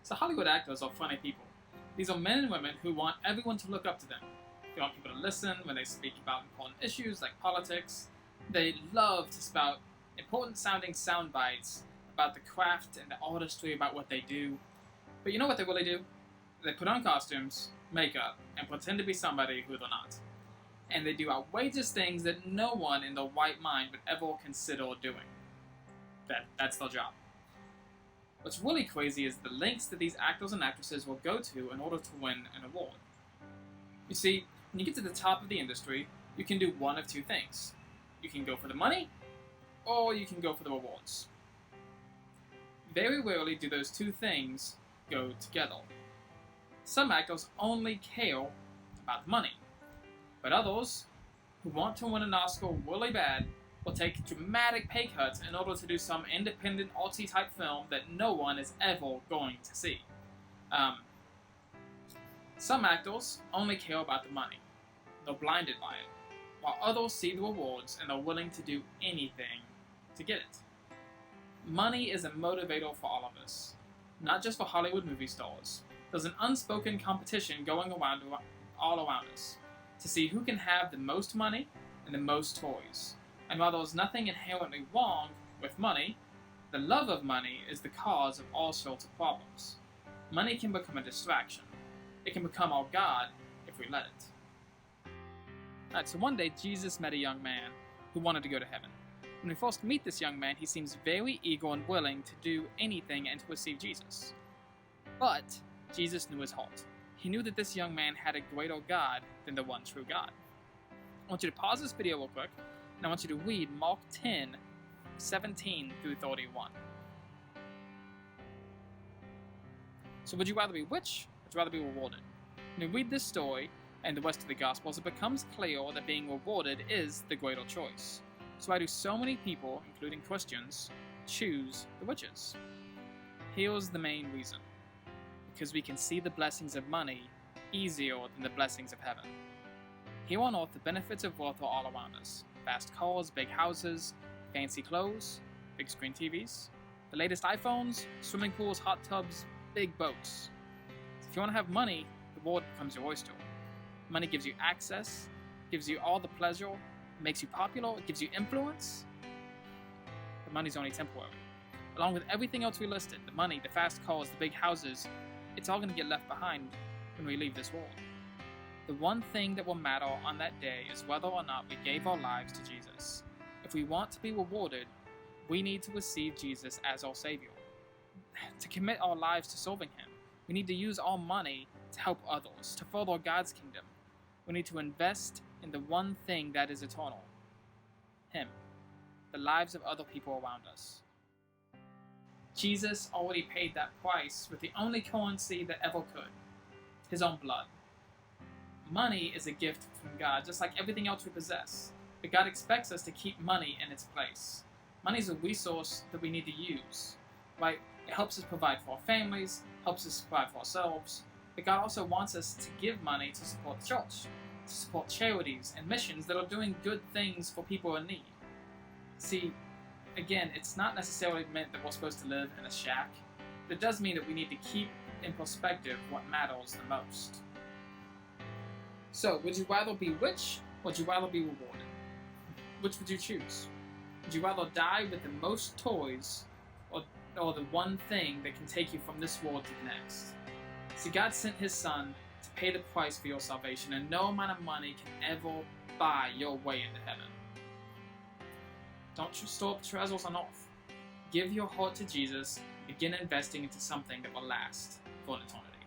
So Hollywood actors are funny people. These are men and women who want everyone to look up to them. They want people to listen when they speak about important issues like politics. They love to spout important sounding sound bites about the craft and the artistry about what they do. But you know what they really do? They put on costumes, makeup, and pretend to be somebody who they're not. And they do outrageous things that no one in their right mind would ever consider doing. That's their job. What's really crazy is the lengths that these actors and actresses will go to in order to win an award. You see, when you get to the top of the industry, you can do one of two things. You can go for the money, or you can go for the rewards. Very rarely do those two things go together. Some actors only care about the money, but others, who want to win an Oscar really bad, will take dramatic pay cuts in order to do some independent artsy type film that no one is ever going to see. Some actors only care about the money. They're blinded by it, while others see the rewards and are willing to do anything to get it. Money is a motivator for all of us, not just for Hollywood movie stars. There's an unspoken competition going around all around us to see who can have the most money and the most toys. And while there's nothing inherently wrong with money, the love of money is the cause of all sorts of problems. Money can become a distraction. It can become our God if we let it. Alright, so one day Jesus met a young man who wanted to go to heaven. When we first meet this young man, he seems very eager and willing to do anything and to receive Jesus. But Jesus knew his heart. He knew that this young man had a greater God than the one true God. I want you to pause this video real quick, and I want you to read Mark 10, 17 through 31. So would you rather be rich, or would you rather be rewarded? When you read this story and the rest of the Gospels, it becomes clear that being rewarded is the greater choice. So why do so many people, including Christians, choose the riches? Here's the main reason. Because we can see the blessings of money easier than the blessings of heaven. Here on earth, the benefits of wealth are all around us. Fast cars, big houses, fancy clothes, big screen TVs, the latest iPhones, swimming pools, hot tubs, big boats. If you want to have money, the world becomes your oyster. Money gives you access, gives you all the pleasure, makes you popular, it gives you influence. But money's only temporary. Along with everything else we listed, the money, the fast cars, the big houses, it's all going to get left behind when we leave this world. The one thing that will matter on that day is whether or not we gave our lives to Jesus. If we want to be rewarded, we need to receive Jesus as our Savior. To commit our lives to serving Him, we need to use our money to help others, to further God's kingdom. We need to invest in the one thing that is eternal, Him, the lives of other people around us. Jesus already paid that price with the only currency that ever could, His own blood. Money is a gift from God, just like everything else we possess. But God expects us to keep money in its place. Money is a resource that we need to use, right? It helps us provide for our families, helps us provide for ourselves. But God also wants us to give money to support the church, to support charities and missions that are doing good things for people in need. See, again, it's not necessarily meant that we're supposed to live in a shack, but it does mean that we need to keep in perspective what matters the most. So, would you rather be rich, or would you rather be rewarded? Which would you choose? Would you rather die with the most toys, or the one thing that can take you from this world to the next? See, God sent His Son to pay the price for your salvation, and no amount of money can ever buy your way into heaven. Don't store up treasures on earth. Give your heart to Jesus, begin investing into something that will last for an eternity.